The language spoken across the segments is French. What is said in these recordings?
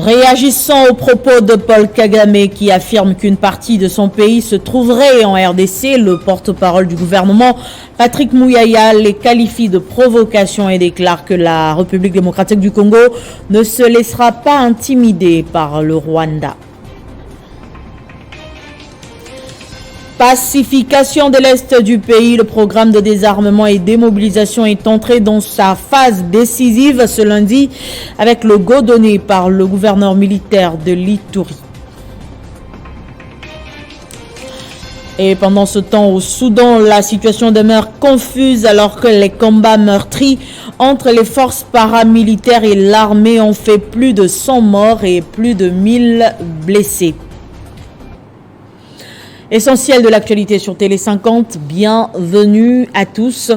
Réagissant aux propos de Paul Kagame qui affirme qu'une partie de son pays se trouverait en RDC, le porte-parole du gouvernement, Patrick Muyaya, les qualifie de provocation et déclare que la République démocratique du Congo ne se laissera pas intimider par le Rwanda. Pacification de l'Est du pays, le programme de désarmement et démobilisation est entré dans sa phase décisive ce lundi avec le go donné par le gouverneur militaire de l'Ituri. Et pendant ce temps, au Soudan, la situation demeure confuse alors que les combats meurtris entre les forces paramilitaires et l'armée ont fait plus de 100 morts et plus de 1000 blessés. Essentiel de l'actualité sur Télé 50, bienvenue à tous.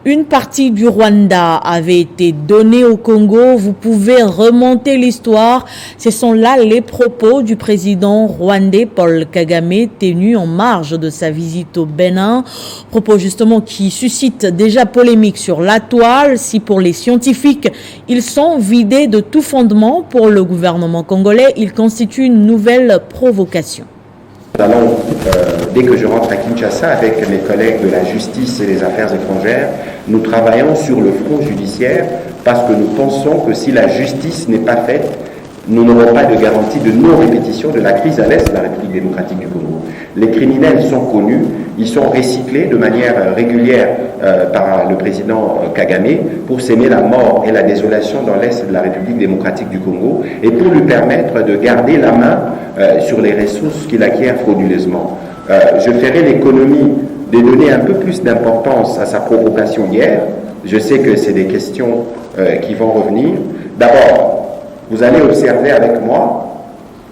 Une partie du Rwanda avait été donnée au Congo. Vous pouvez remonter l'histoire. Ce sont là les propos du président rwandais Paul Kagame tenus en marge de sa visite au Bénin. Propos justement qui suscitent déjà polémique sur la toile. Si pour les scientifiques, ils sont vidés de tout fondement, pour le gouvernement congolais, ils constituent une nouvelle provocation. Nous allons, dès que je rentre à Kinshasa, avec mes collègues de la justice et des affaires étrangères, nous travaillons sur le front judiciaire parce que nous pensons que si la justice n'est pas faite, nous n'aurons pas de garantie de non-répétition de la crise à l'Est de la République démocratique du Congo. Les criminels sont connus, ils sont recyclés de manière régulière par le président Kagame pour s'aimer la mort et la désolation dans l'Est de la République démocratique du Congo et pour lui permettre de garder la main sur les ressources qu'il acquiert frauduleusement. Je ferai l'économie de donner un peu plus d'importance à sa provocation d'hier. Je sais que c'est des questions qui vont revenir. D'abord, vous allez observer avec moi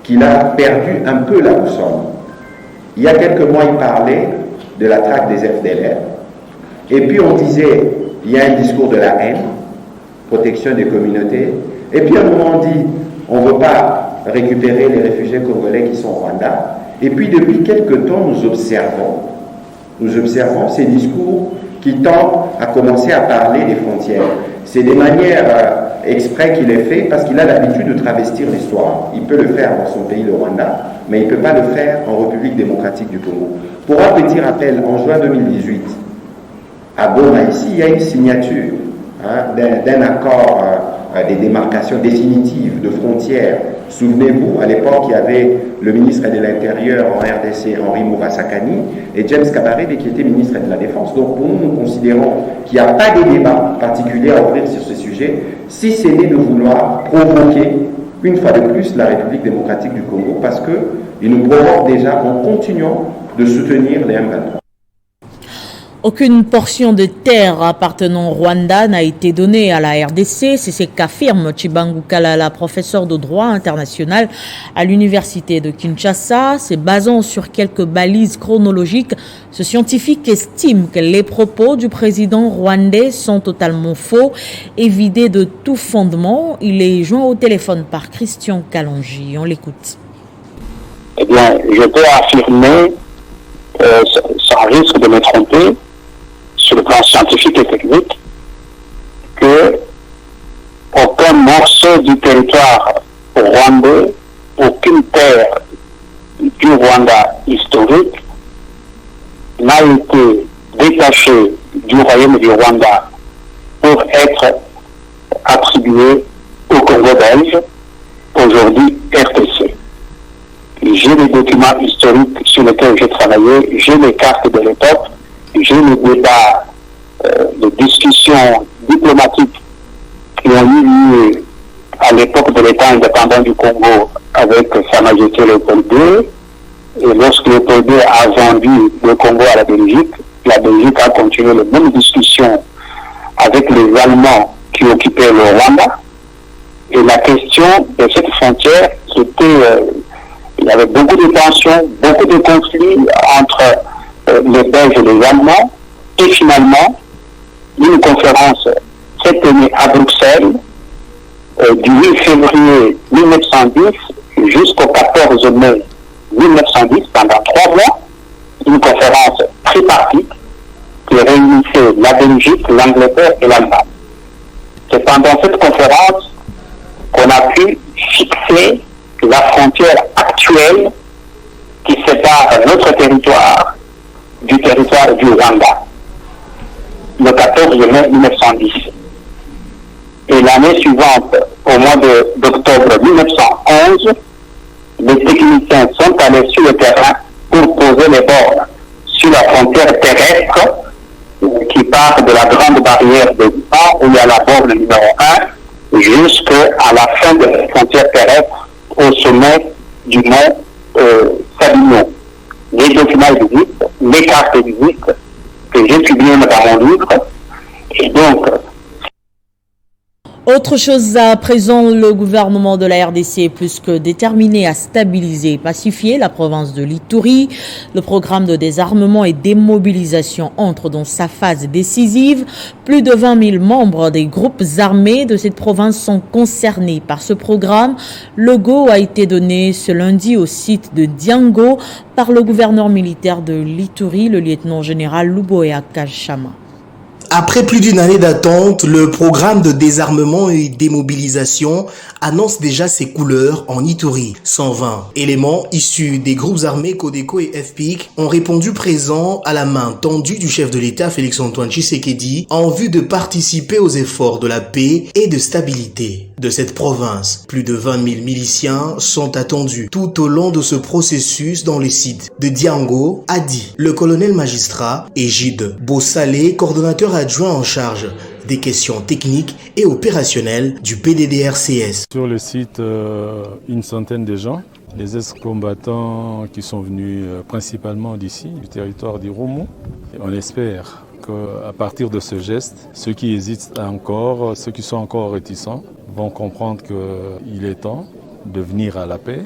qu'il a perdu un peu la boussole. Il y a quelques mois, il parlait de la traque des FDLR. Et puis on disait, il y a un discours de la haine, protection des communautés. Et puis à un moment, on dit, on ne veut pas récupérer les réfugiés congolais qui sont au Rwanda. Et puis depuis quelques temps, nous observons ces discours qui tendent à commencer à parler des frontières. C'est des manières exprès qu'il est fait parce qu'il a l'habitude de travestir l'histoire. Il peut le faire dans son pays, le Rwanda, mais il ne peut pas le faire en République démocratique du Congo. Pour un petit rappel, en juin 2018, à Goma, ici, il y a une signature d'un accord des démarcations définitives de frontières. Souvenez-vous, à l'époque, il y avait le ministre de l'Intérieur en RDC, Henri Moura-Sakani, et James Kabarebe, qui était ministre de la Défense. Donc, pour nous, nous considérons qu'il n'y a pas de débat particulier à ouvrir sur ce sujet, si ce n'est de vouloir provoquer, une fois de plus, la République démocratique du Congo, parce qu'il nous provoque déjà en continuant de soutenir les M23. Aucune portion de terre appartenant au Rwanda n'a été donnée à la RDC. C'est ce qu'affirme Chibangu Kalala, professeur de droit international à l'université de Kinshasa. Se basant sur quelques balises chronologiques, ce scientifique estime que les propos du président rwandais sont totalement faux et vidés de tout fondement. Il est joint au téléphone par Christian Kalonji. On l'écoute. Eh bien, je peux affirmer, sans risque de me tromper, sur le plan scientifique et technique, que aucun morceau du territoire rwandais, aucune terre du Rwanda historique n'a été détachée du royaume du Rwanda pour être attribuée au Congo belge, aujourd'hui RDC. J'ai les documents historiques sur lesquels j'ai travaillé, j'ai les cartes de l'époque, j'ai les débats de discussions diplomatiques qui ont eu lieu à l'époque de l'État indépendant du Congo avec Sa Majesté Léopold II. Et lorsque Léopold II a vendu le Congo à la Belgique a continué les mêmes discussions avec les Allemands qui occupaient le Rwanda. Et la question de cette frontière, il y avait beaucoup de tensions, beaucoup de conflits entre les Belges et les Allemands, et finalement, une conférence s'est tenue à Bruxelles du 8 février 1910 jusqu'au 14 mai 1910, pendant 3 mois, une conférence tripartite qui réunissait la Belgique, l'Angleterre et l'Allemagne. C'est pendant cette conférence qu'on a pu fixer la frontière actuelle qui sépare notre territoire du territoire du Rwanda, le 14 mai 1910. Et l'année suivante, au mois d'octobre 1911, les techniciens sont allés sur le terrain pour poser les bornes sur la frontière terrestre qui part de la grande barrière de Lima, où il y a la borne numéro 1, jusqu'à la fin de la frontière terrestre au sommet du mont Sabino. Les documents existent, les cartes existent, que j'ai publiées dans mon livre. Et donc, autre chose à présent, le gouvernement de la RDC est plus que déterminé à stabiliser et pacifier la province de l'Ituri. Le programme de désarmement et démobilisation entre dans sa phase décisive. Plus de 20 000 membres des groupes armés de cette province sont concernés par ce programme. Le go a été donné ce lundi au site de Diango par le gouverneur militaire de l'Ituri, le lieutenant-général Luboya Kachama. Après plus d'une année d'attente, le programme de désarmement et démobilisation annonce déjà ses couleurs en Ituri. 120 éléments issus des groupes armés Codeco et FPIC ont répondu présents à la main tendue du chef de l'État Félix-Antoine Tshisekedi en vue de participer aux efforts de la paix et de stabilité de cette province. Plus de 20 000 miliciens sont attendus tout au long de ce processus dans les sites de Diango, a dit le colonel magistrat Égide Bossalé, coordonnateur adjoint en charge des questions techniques et opérationnelles du PDDRCS. Sur le site, une centaine de gens, les ex-combattants qui sont venus principalement d'ici, du territoire d'Irumu. On espère qu'à partir de ce geste, ceux qui hésitent encore, ceux qui sont encore réticents, vont comprendre qu'il est temps de venir à la paix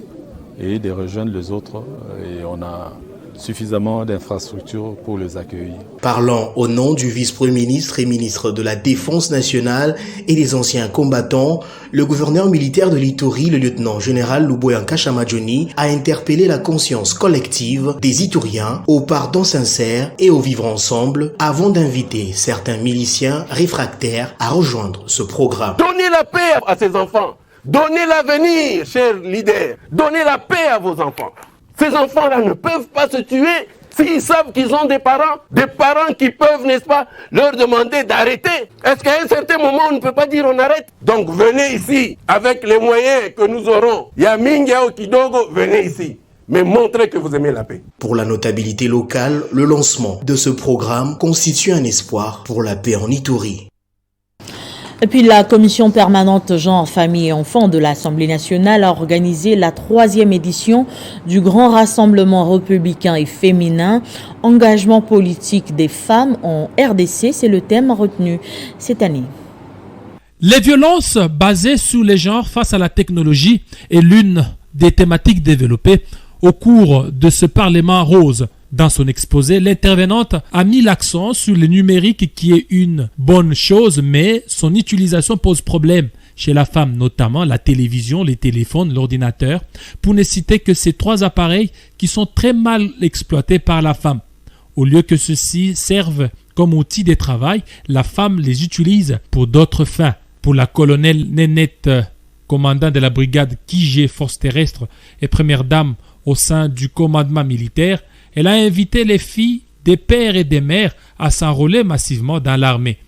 et de rejoindre les autres. Et on a suffisamment d'infrastructures pour les accueillir. Parlant au nom du vice-premier ministre et ministre de la Défense nationale et des anciens combattants, le gouverneur militaire de l'Ituri, le lieutenant-général Luboya Kachama a interpellé la conscience collective des Ituriens au pardon sincère et au vivre ensemble avant d'inviter certains miliciens réfractaires à rejoindre ce programme. Donnez la paix à ces enfants, donnez l'avenir, chers leaders, donnez la paix à vos enfants. Ces enfants-là ne peuvent pas se tuer s'ils savent qu'ils ont des parents qui peuvent, n'est-ce pas, leur demander d'arrêter. Est-ce qu'à un certain moment, on ne peut pas dire on arrête? Donc venez ici, avec les moyens que nous aurons. Yaminga ou Kidogo, venez ici. Mais montrez que vous aimez la paix. Pour la notabilité locale, le lancement de ce programme constitue un espoir pour la paix en Ituri. Et puis la commission permanente genre, famille et enfants de l'Assemblée nationale a organisé la 3e édition du grand rassemblement républicain et féminin. Engagement politique des femmes en RDC, c'est le thème retenu cette année. Les violences basées sur les genres face à la technologie est l'une des thématiques développées au cours de ce Parlement rose. Dans son exposé, l'intervenante a mis l'accent sur le numérique qui est une bonne chose, mais son utilisation pose problème chez la femme, notamment la télévision, les téléphones, l'ordinateur, pour ne citer que ces 3 appareils qui sont très mal exploités par la femme. Au lieu que ceux-ci servent comme outil de travail, la femme les utilise pour d'autres fins. Pour la colonelle Nénette, commandant de la brigade Kijé Force terrestre et première dame au sein du commandement militaire, elle a invité les filles des pères et des mères à s'enrôler massivement dans l'armée.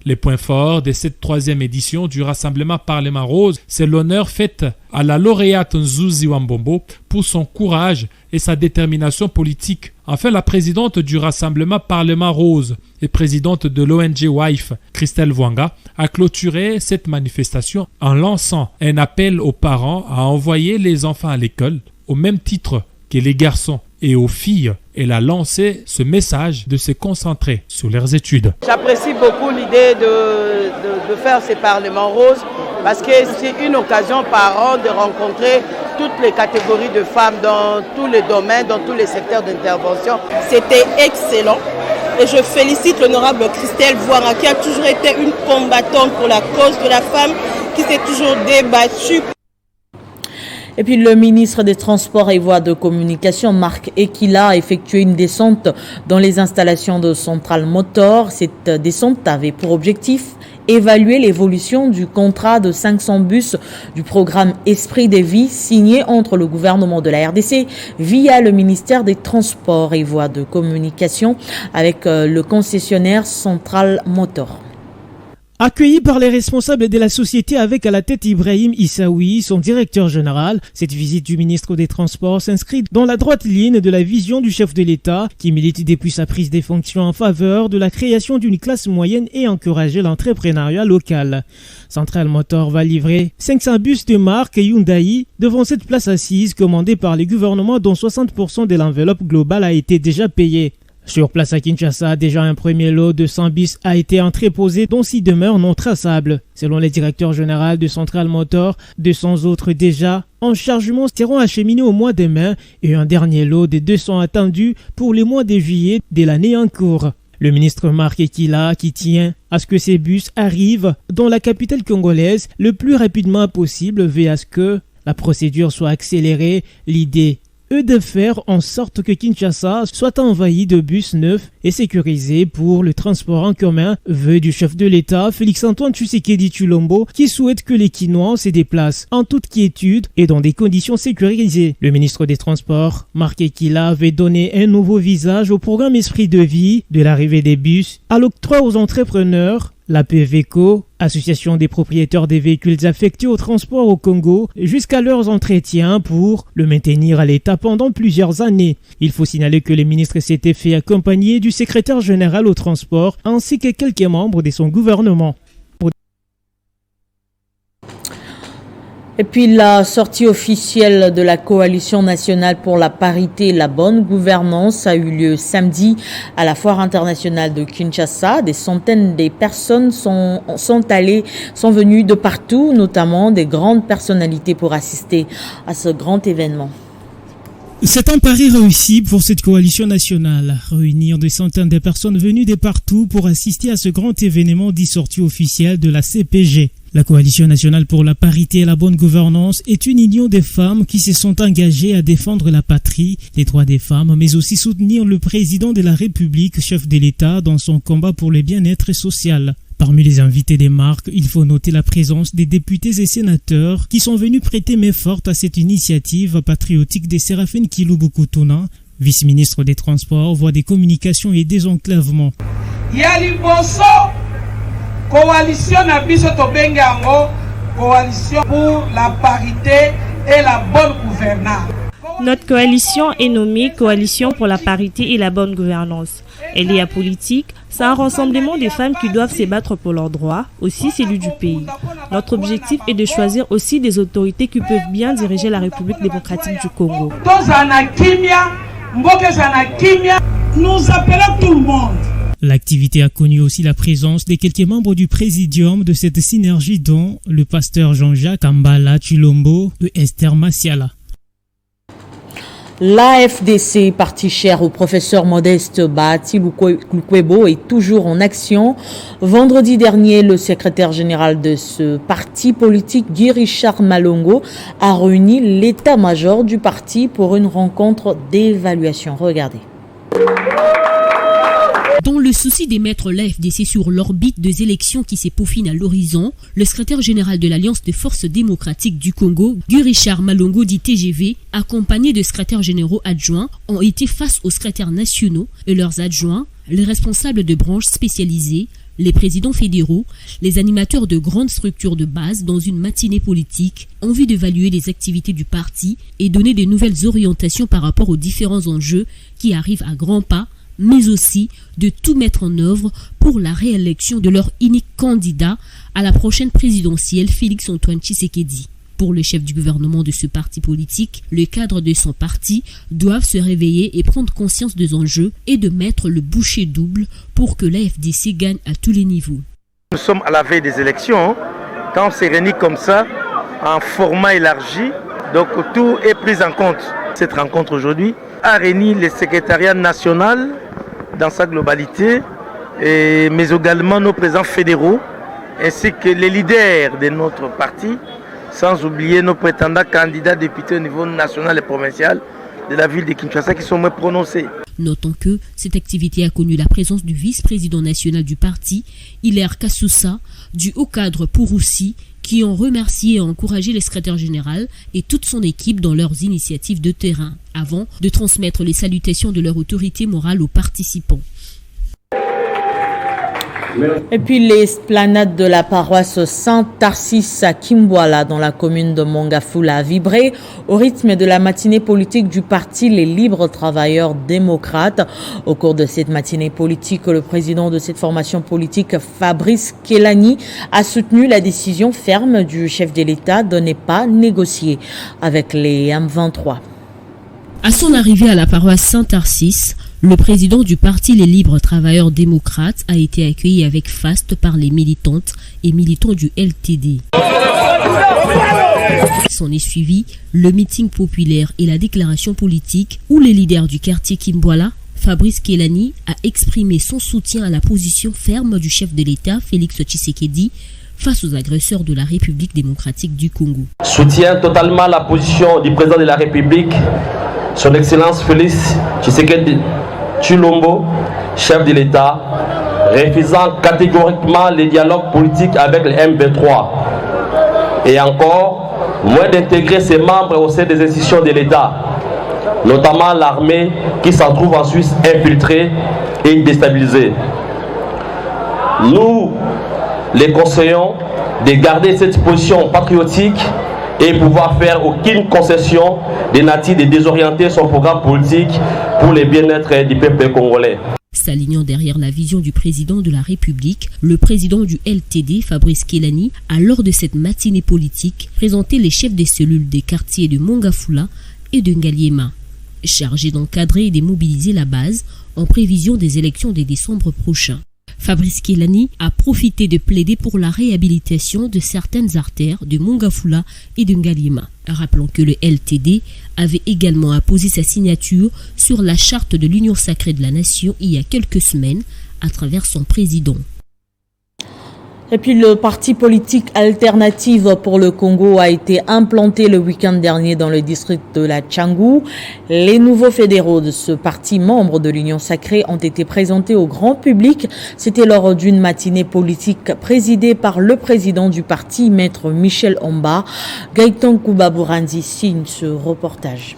Les points forts de cette 3e édition du Rassemblement Parlement Rose, c'est l'honneur fait à la lauréate Nzuzi Wambombo pour son courage et sa détermination politique. Enfin, la présidente du Rassemblement Parlement Rose et présidente de l'ONG WIFE, Christelle Vwanga, a clôturé cette manifestation en lançant un appel aux parents à envoyer les enfants à l'école au même titre que les garçons. Et aux filles, elle a lancé ce message de se concentrer sur leurs études. J'apprécie beaucoup l'idée de faire ces parlements roses parce que c'est une occasion par an de rencontrer toutes les catégories de femmes dans tous les domaines, dans tous les secteurs d'intervention. C'était excellent et je félicite l'honorable Christelle Vwanga qui a toujours été une combattante pour la cause de la femme, qui s'est toujours débattue. Et puis le ministre des Transports et Voies de Communication, Marc Ekila, a effectué une descente dans les installations de Central Motor. Cette descente avait pour objectif évaluer l'évolution du contrat de 500 bus du programme Esprit des Vies signé entre le gouvernement de la RDC via le ministère des Transports et Voies de Communication avec le concessionnaire Central Motor. Accueilli par les responsables de la société avec à la tête Ibrahim Issaoui, son directeur général, cette visite du ministre des Transports s'inscrit dans la droite ligne de la vision du chef de l'État qui milite depuis sa prise des fonctions en faveur de la création d'une classe moyenne et encourager l'entrepreneuriat local. Central Motor va livrer 500 bus de marque Hyundai devant cette place assise commandée par le gouvernement dont 60% de l'enveloppe globale a été déjà payée. Sur place à Kinshasa, déjà un premier lot de 100 bus a été entreposé dont 6 demeurent non traçables. Selon le directeur général de Central Motor, 200 autres déjà en chargement seront acheminés au mois de mai et un dernier lot de 200 attendus pour le mois de juillet de l'année en cours. Le ministre Marc Ekila qui tient à ce que ces bus arrivent dans la capitale congolaise le plus rapidement possible veut à ce que la procédure soit accélérée. L'idée est de faire en sorte que Kinshasa soit envahi de bus neufs et sécurisés pour le transport en commun, vœu du chef de l'État Félix-Antoine Tshisekedi Tshilombo qui souhaite que les Kinois se déplacent en toute quiétude et dans des conditions sécurisées. Le ministre des Transports, Marc Ekila, avait donné un nouveau visage au programme Esprit de Vie de l'arrivée des bus, à l'octroi aux entrepreneurs, la PVECO, association des propriétaires des véhicules affectés au transport au Congo, jusqu'à leurs entretiens pour le maintenir à l'état pendant plusieurs années. Il faut signaler que le ministre s'était fait accompagner du secrétaire général au transport ainsi que quelques membres de son gouvernement. Et puis la sortie officielle de la Coalition nationale pour la parité et la bonne gouvernance a eu lieu samedi à la Foire internationale de Kinshasa. Des centaines de personnes sont venues de partout, notamment des grandes personnalités pour assister à ce grand événement. C'est un pari réussi pour cette coalition nationale. Réunir des centaines de personnes venues de partout pour assister à ce grand événement dit sortie officielle de la CPG. La Coalition nationale pour la parité et la bonne gouvernance est une union des femmes qui se sont engagées à défendre la patrie, les droits des femmes, mais aussi soutenir le président de la République, chef de l'État, dans son combat pour le bien-être social. Parmi les invités des marques, il faut noter la présence des députés et sénateurs qui sont venus prêter main forte à cette initiative patriotique de Séraphine Kilubu-Kutuna, vice-ministre des Transports, voie des communications et désenclavement. Coalition na biso tobenga yango coalition pour la parité et la bonne gouvernance. Notre coalition est nommée Coalition pour la parité et la bonne gouvernance. Elle est apolitique, c'est un rassemblement de femmes qui doivent se battre pour leurs droits, aussi celui du pays. Notre objectif est de choisir aussi des autorités qui peuvent bien diriger la République démocratique du Congo. Nous appelons tout le monde. L'activité a connu aussi la présence de quelques membres du présidium de cette synergie dont le pasteur Jean-Jacques Ambala Tshilombo et Esther Massiala. L'AFDC, parti cher au professeur Modeste Bahati Lukwebo, est toujours en action. Vendredi dernier, le secrétaire général de ce parti politique, Guy Richard Malongo, a réuni l'état-major du parti pour une rencontre d'évaluation. Regardez. Dans le souci de mettre l'AFDC sur l'orbite des élections qui se peaufinent à l'horizon, le secrétaire général de l'Alliance des forces démocratiques du Congo, Guy Richard Malongo dit TGV, accompagné de secrétaires généraux adjoints, ont été face aux secrétaires nationaux et leurs adjoints, les responsables de branches spécialisées, les présidents fédéraux, les animateurs de grandes structures de base dans une matinée politique en vue d'évaluer les activités du parti et donner de nouvelles orientations par rapport aux différents enjeux qui arrivent à grands pas, mais aussi de tout mettre en œuvre pour la réélection de leur unique candidat à la prochaine présidentielle, Félix-Antoine Tshisekedi. Pour le chef du gouvernement de ce parti politique, les cadres de son parti doivent se réveiller et prendre conscience des enjeux et de mettre le bouchée double pour que l'AFDC gagne à tous les niveaux. Nous sommes à la veille des élections, quand on s'est réunis comme ça, en format élargi, donc tout est pris en compte. Cette rencontre aujourd'hui a réuni le secrétariat national dans sa globalité, mais également nos présidents fédéraux, ainsi que les leaders de notre parti, sans oublier nos prétendants candidats députés au niveau national et provincial, de la ville de Kinshasa qui sont moins prononcées. Notons que cette activité a connu la présence du vice-président national du parti, Hilaire Kassoussa, du haut cadre Pouroussi, qui ont remercié et encouragé le secrétaire général et toute son équipe dans leurs initiatives de terrain, avant de transmettre les salutations de leur autorité morale aux participants. Et puis l'esplanade de la paroisse Saint-Tarsis à Kimbwala dans la commune de Mongafula a vibré au rythme de la matinée politique du parti Les Libres Travailleurs Démocrates. Au cours de cette matinée politique, le président de cette formation politique, Fabrice Kelani, a soutenu la décision ferme du chef de l'État de ne pas négocier avec les M23. À son arrivée à la paroisse Saint-Tarsis, le président du parti Les Libres Travailleurs Démocrates a été accueilli avec faste par les militantes et militants du LTD. S'en est suivi le meeting populaire et la déclaration politique où le leader du quartier Kimbwala, Fabrice Kelani, a exprimé son soutien à la position ferme du chef de l'État, Félix Tshisekedi, face aux agresseurs de la République démocratique du Congo. Soutient totalement la position du président de la République, son Excellence Félix Tshisekedi Tshilombo, chef de l'État, refusant catégoriquement les dialogues politiques avec les M23 et encore moins d'intégrer ses membres au sein des institutions de l'État, notamment l'armée qui s'en trouve en Suisse infiltrée et déstabilisée. Nous les conseillons de garder cette position patriotique et pouvoir faire aucune concession des natifs de désorienter son programme politique pour le bien-être du peuple congolais. S'alignant derrière la vision du président de la République, le président du LTD, Fabrice Kelani, a lors de cette matinée politique présenté les chefs des cellules des quartiers de Mongafula et de Ngaliema, chargés d'encadrer et de mobiliser la base en prévision des élections de décembre prochain. Fabrice Kelani a profité de plaider pour la réhabilitation de certaines artères de Mongafula et de Ngaliema. Rappelons que le LTD avait également apposé sa signature sur la charte de l'Union sacrée de la nation il y a quelques semaines à travers son président. Et puis le parti politique Alternative pour le Congo a été implanté le week-end dernier dans le district de la Tchangou. Les nouveaux fédéraux de ce parti, membres de l'Union sacrée, ont été présentés au grand public. C'était lors d'une matinée politique présidée par le président du parti, Maître Michel Omba. Gaëtan Koubabourandi signe ce reportage.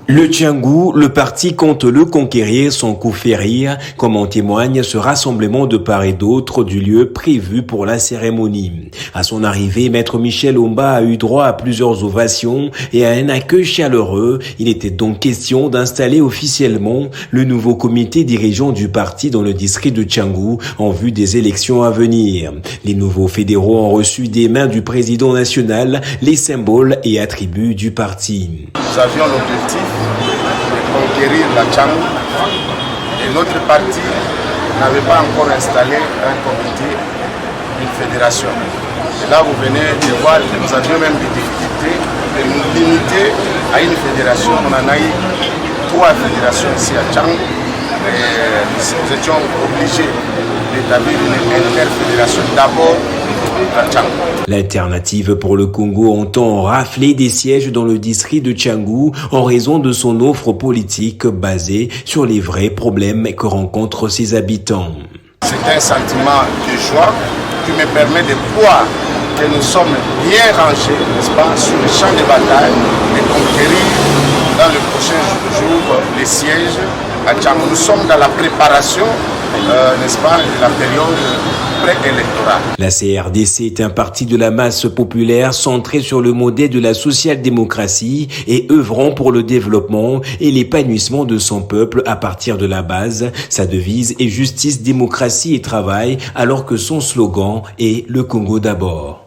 Le Tchangou, le parti compte le conquérir sans coup férir, comme en témoigne ce rassemblement de part et d'autre du lieu prévu pour la cérémonie. À son arrivée, Maître Michel Omba a eu droit à plusieurs ovations et à un accueil chaleureux. Il était donc question d'installer officiellement le nouveau comité dirigeant du parti dans le district de Tchangou en vue des élections à venir. Les nouveaux fédéraux ont reçu des mains du président national les symboles et attributs du parti. Nous avions l'objectif de conquérir la Tchangou et notre parti n'avait pas encore installé un comité, une fédération. Et là vous venez de voir que nous avions même des difficultés de nous limiter à une fédération. On en a eu 3 fédérations ici à Tchangou et nous étions obligés d'établir une interfédération d'abord. L'Alternative pour le Congo entend rafler des sièges dans le district de Tchangou en raison de son offre politique basée sur les vrais problèmes que rencontrent ses habitants. C'est un sentiment de joie qui me permet de voir que nous sommes bien rangés, n'est-ce pas, sur le champ de bataille et conquérir dans le prochain jour les sièges à Tchangou. Nous sommes dans la préparation, n'est-ce pas, de la période préélectorale. La CRDC est un parti de la masse populaire centré sur le modèle de la social-démocratie et œuvrant pour le développement et l'épanouissement de son peuple à partir de la base. Sa devise est justice, démocratie et travail, alors que son slogan est le Congo d'abord.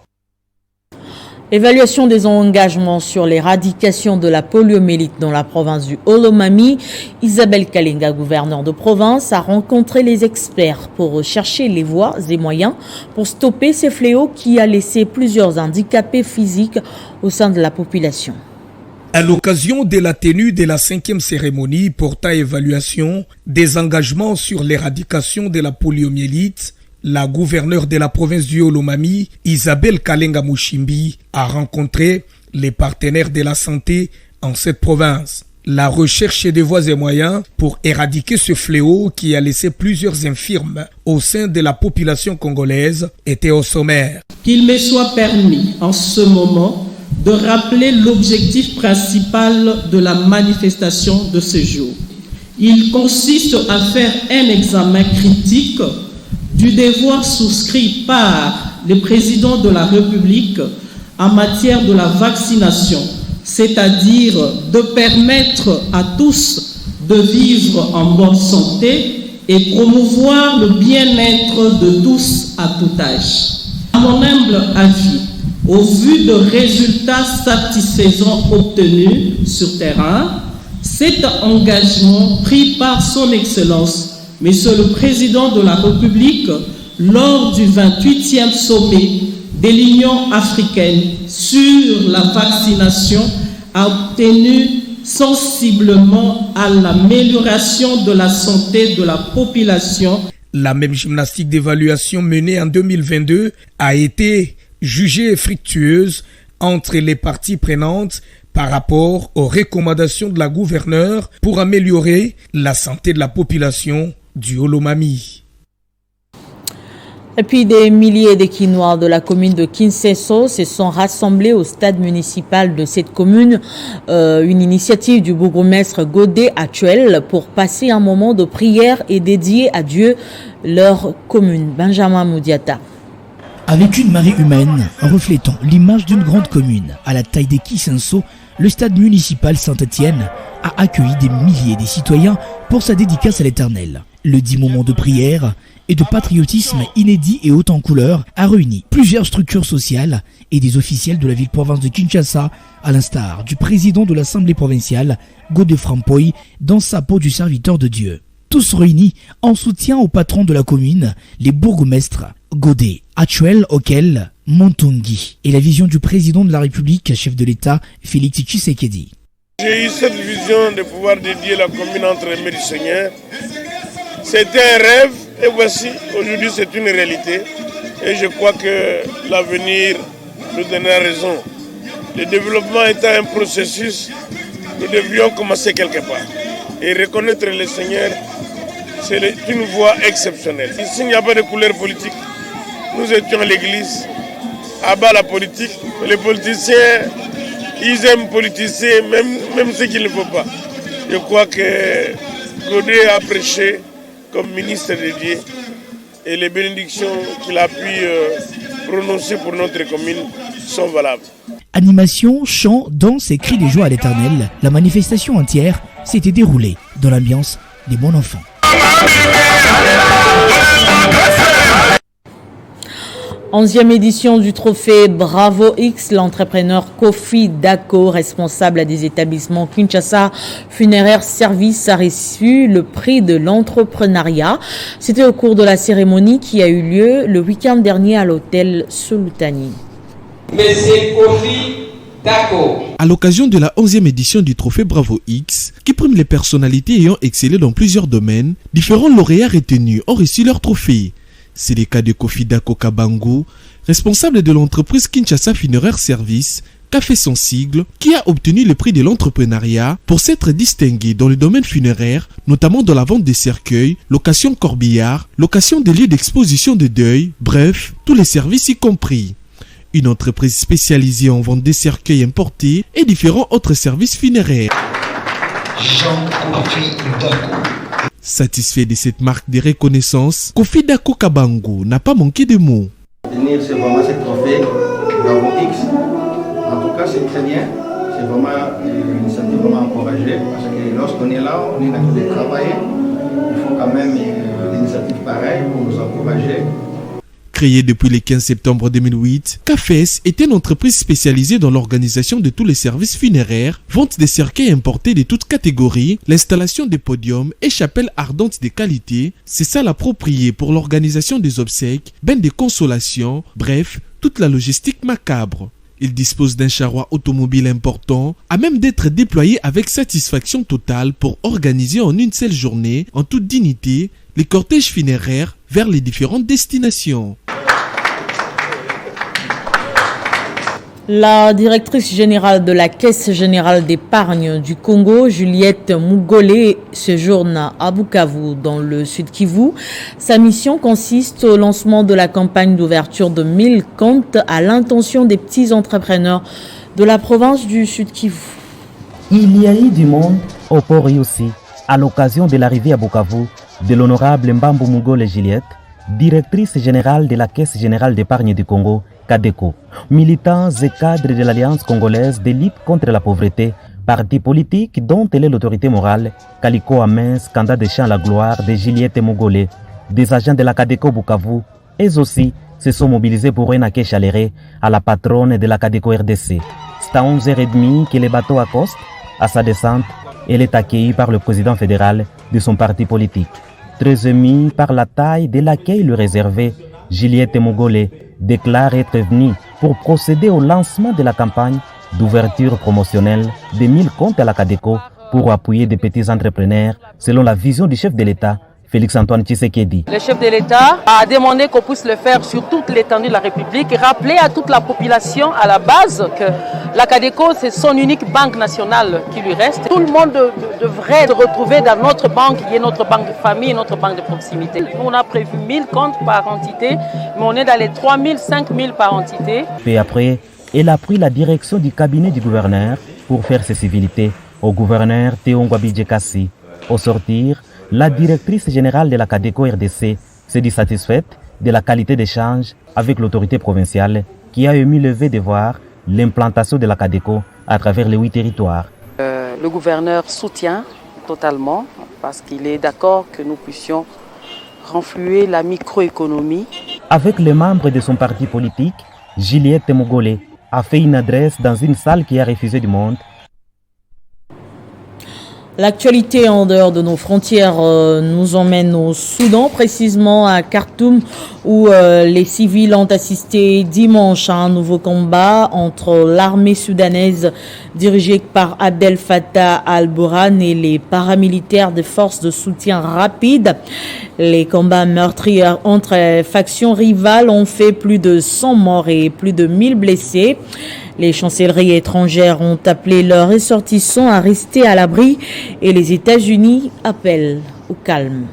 Évaluation des engagements sur l'éradication de la poliomyélite dans la province du Olomami. Isabelle Kalenga, gouverneure de province, a rencontré les experts pour rechercher les voies et moyens pour stopper ces fléaux qui a laissé plusieurs handicapés physiques au sein de la population. À l'occasion de la tenue de la 5e cérémonie portant évaluation des engagements sur l'éradication de la poliomyélite, la gouverneure de la province du Olomami, Isabelle Kalenga Mushimbi, a rencontré les partenaires de la santé en cette province. La recherche des voies et moyens pour éradiquer ce fléau qui a laissé plusieurs infirmes au sein de la population congolaise était au sommaire. Qu'il me soit permis en ce moment de rappeler l'objectif principal de la manifestation de ce jour. Il consiste à faire un examen critique du devoir souscrit par le président de la République en matière de la vaccination, c'est-à-dire de permettre à tous de vivre en bonne santé et promouvoir le bien-être de tous à tout âge. À mon humble avis, au vu de résultats satisfaisants obtenus sur terrain, cet engagement pris par son Excellence, Monsieur le Président de la République, lors du 28e sommet de l'Union africaine sur la vaccination, a obtenu sensiblement à l'amélioration de la santé de la population. La même gymnastique d'évaluation menée en 2022 a été jugée fructueuse entre les parties prenantes par rapport aux recommandations de la gouverneure pour améliorer la santé de la population du Olomami. Et puis des milliers de Quinois de la commune de Kinseso se sont rassemblés au stade municipal de cette commune, une initiative du bourgmestre Godé actuel pour passer un moment de prière et dédier à Dieu leur commune. Benjamin Moudiata. Avec une marée humaine reflétant l'image d'une grande commune à la taille des Kinseso, le stade municipal Saint-Étienne a accueilli des milliers de citoyens pour sa dédicace à l'Éternel. Le 10 moments de prière et de patriotisme inédit et haut en couleur a réuni plusieurs structures sociales et des officiels de la ville-province de Kinshasa, à l'instar du président de l'Assemblée provinciale, Godé Frampoy, dans sa peau du serviteur de Dieu. Tous réunis en soutien au patron de la commune, les bourgmestres Godé, Actuel, Okel, Montungi, et la vision du président de la République, chef de l'État, Félix Tshisekedi. J'ai eu cette vision de pouvoir dédier la commune entre les mains du Seigneur. C'était un rêve et voici, aujourd'hui c'est une réalité. Et je crois que l'avenir nous donnera raison. Le développement étant un processus, nous devrions commencer quelque part. Et reconnaître le Seigneur, c'est une voie exceptionnelle. Ici, il n'y a pas de couleur politique. Nous étions à l'église, à bas la politique. Les politiciens, ils aiment politiser, même ce qu'il ne faut pas. Je crois que Godé a prêché comme ministre de Dieu et les bénédictions qu'il a pu prononcer pour notre commune sont valables. Animation, chants, danse et cris de joie à l'Éternel, la manifestation entière s'était déroulée dans l'ambiance des bons enfants. Onzième édition du trophée Bravo X, l'entrepreneur Kofi Dako, responsable des établissements Kinshasa Funéraire Service, a reçu le prix de l'entrepreneuriat. C'était au cours de la cérémonie qui a eu lieu le week-end dernier à l'hôtel Solutani. Monsieur Kofi Dako. À l'occasion de la 11e édition du trophée Bravo X, qui prime les personnalités ayant excellé dans plusieurs domaines, différents lauréats retenus ont reçu leur trophée. C'est le cas de Kofi Dako Kabangu, responsable de l'entreprise Kinshasa Funéraire Service, qu'a fait son sigle, qui a obtenu le prix de l'entrepreneuriat pour s'être distingué dans le domaine funéraire, notamment dans la vente des cercueils, location corbillard, location des lieux d'exposition de deuil, bref, tous les services y compris. Une entreprise spécialisée en vente des cercueils importés et différents autres services funéraires. Satisfait de cette marque de reconnaissance, Kofi Dako Kabangu n'a pas manqué de mots. C'est vraiment ce trophée Bravo X. En tout cas, c'est très bien. C'est vraiment une initiative vraiment encouragée. Parce que lorsqu'on est là, on est en train de travailler. Il faut quand même des initiatives pareilles pour nous encourager. Créée depuis le 15 septembre 2008, CAFES est une entreprise spécialisée dans l'organisation de tous les services funéraires, vente des cercueils importés de toutes catégories, l'installation des podiums et chapelles ardentes de qualité. C'est ça l'approprié pour l'organisation des obsèques, bains de consolation, bref, toute la logistique macabre. Il dispose d'un charroi automobile important, à même d'être déployé avec satisfaction totale pour organiser en une seule journée, en toute dignité, les cortèges funéraires vers les différentes destinations. La directrice générale de la Caisse générale d'épargne du Congo, Juliette Mugolé, séjourne à Bukavu, dans le Sud Kivu. Sa mission consiste au lancement de la campagne d'ouverture de 1000 comptes à l'intention des petits entrepreneurs de la province du Sud Kivu. Il y a eu du monde au port aussi, à l'occasion de l'arrivée à Bukavu de l'honorable Mbambu Mugolé Juliette, directrice générale de la Caisse générale d'épargne du Congo, CADECO, militants et cadres de l'Alliance congolaise de lutte contre la pauvreté, parti politique dont elle est l'autorité morale, Kaliko Amens, candidat de champ à la gloire de Juliette Mugolé, des agents de la CADECO Bukavu, et aussi se sont mobilisés pour un accueil chaleureux à la patronne de la CADECO RDC. C'est à 11h30 que le bateau accoste. À sa descente, elle est accueillie par le président fédéral de son parti politique. Très émue par la taille de l'accueil lui réservé, Juliette Mugolé déclare être venue pour procéder au lancement de la campagne d'ouverture promotionnelle de 1000 comptes à la CADECO pour appuyer des petits entrepreneurs selon la vision du chef de l'État, Félix-Antoine Tshisekedi. Le chef de l'État a demandé qu'on puisse le faire sur toute l'étendue de la République et rappeler à toute la population à la base que la CADECO, c'est son unique banque nationale qui lui reste. Tout le monde devrait se retrouver dans notre banque, qui est notre banque de famille, notre banque de proximité. On a prévu 1000 comptes par entité, mais on est dans les 3000, 5000 par entité. Puis après, elle a pris la direction du cabinet du gouverneur pour faire ses civilités au gouverneur Théo Ngwabidje Kassi. Au sortir, la directrice générale de la CADECO RDC s'est dit satisfaite de la qualité d'échange avec l'autorité provinciale qui a émis le vœu de voir l'implantation de la CADECO à travers les 8 territoires. Le gouverneur soutient totalement parce qu'il est d'accord que nous puissions renflouer la microéconomie. Avec les membres de son parti politique, Juliette Mugolé a fait une adresse dans une salle qui a refusé du monde. L'actualité en dehors de nos frontières nous emmène au Soudan, précisément à Khartoum, où les civils ont assisté dimanche à un nouveau combat entre l'armée soudanaise dirigée par Abdel Fattah al-Burhan et les paramilitaires des forces de soutien rapide. Les combats meurtriers entre factions rivales ont fait plus de 100 morts et plus de 1000 blessés. Les chancelleries étrangères ont appelé leurs ressortissants à rester à l'abri et les États-Unis appellent au calme.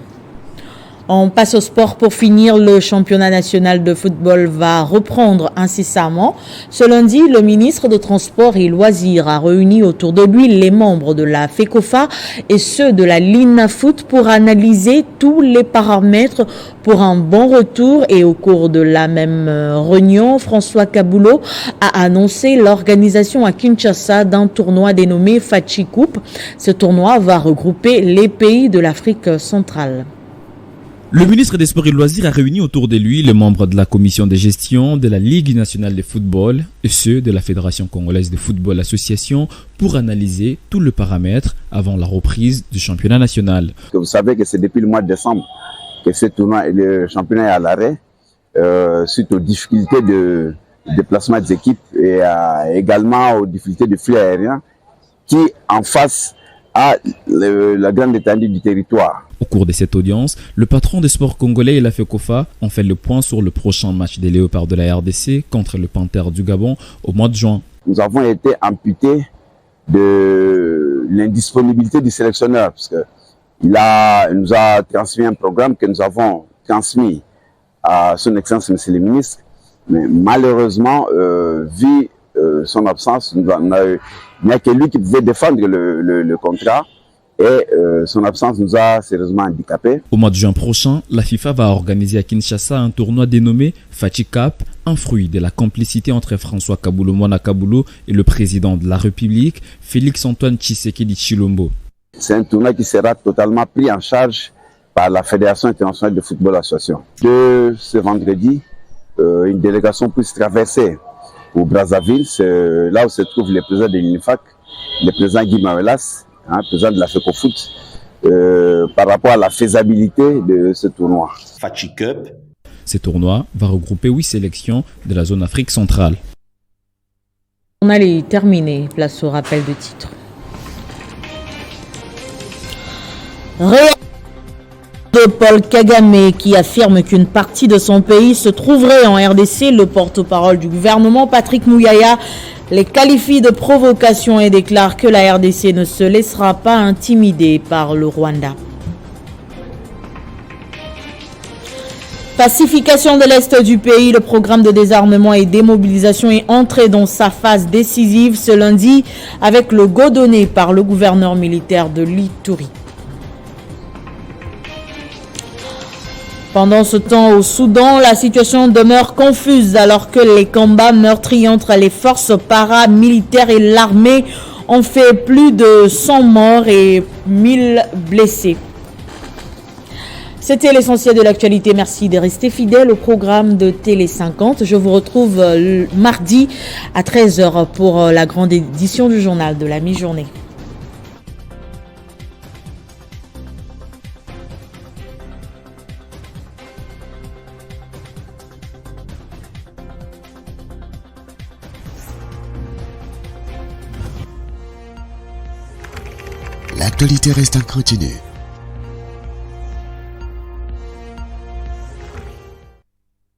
On passe au sport pour finir. Le championnat national de football va reprendre incessamment. Ce lundi, le ministre des Transports et Loisirs a réuni autour de lui les membres de la FECOFA et ceux de la LINAFOOT pour analyser tous les paramètres pour un bon retour. Et au cours de la même réunion, François Kaboulou a annoncé l'organisation à Kinshasa d'un tournoi dénommé Fachi Coupe. Ce tournoi va regrouper les pays de l'Afrique centrale. Le ministre des Sports et Loisirs a réuni autour de lui les membres de la commission de gestion de la Ligue nationale de football et ceux de la Fédération congolaise de football association pour analyser tous les paramètres avant la reprise du championnat national. Vous savez que c'est depuis le mois de décembre que ce tournoi, le championnat est à l'arrêt suite aux difficultés de déplacement des équipes et également aux difficultés de flux aériens qui en face à la grande étendue du territoire. Au cours de cette audience, le patron des sports congolais et la FECOFA ont fait le point sur le prochain match des Léopards de la RDC contre le Panthère du Gabon au mois de juin. Nous avons été amputés de l'indisponibilité du sélectionneur parce que il nous a transmis un programme que nous avons transmis à son excellence monsieur le ministre, mais malheureusement vu son absence, il n'y a que lui qui pouvait défendre le contrat et son absence nous a sérieusement handicapés. Au mois de juin prochain, la FIFA va organiser à Kinshasa un tournoi dénommé Fachi Cup, un fruit de la complicité entre François Kaboulou Mwana Kaboulou et le président de la République, Félix-Antoine Tshisekedi Tshilombo. C'est un tournoi qui sera totalement pris en charge par la Fédération internationale de football association. De ce vendredi, une délégation puisse traverser au Brazzaville, c'est là où se trouve le président de l'UNIFAC, le président Guy Mawelas, président de la FECOFOOT, par rapport à la faisabilité de ce tournoi. Fachi Cup. Ce tournoi va regrouper 8 sélections de la zone Afrique centrale. On allait terminer, place au rappel de titre. De de Paul Kagame qui affirme qu'une partie de son pays se trouverait en RDC. Le porte-parole du gouvernement, Patrick Mouyaya, les qualifie de provocation et déclare que la RDC ne se laissera pas intimider par le Rwanda. Pacification de l'Est du pays, le programme de désarmement et démobilisation est entré dans sa phase décisive ce lundi avec le go donné par le gouverneur militaire de l'Ituri. Pendant ce temps, au Soudan, la situation demeure confuse alors que les combats meurtriers entre les forces paramilitaires et l'armée ont fait plus de 100 morts et 1000 blessés. C'était l'essentiel de l'actualité. Merci de rester fidèle au programme de Télé 50. Je vous retrouve mardi à 13h pour la grande édition du journal de la mi-journée. L'actualité reste en continu.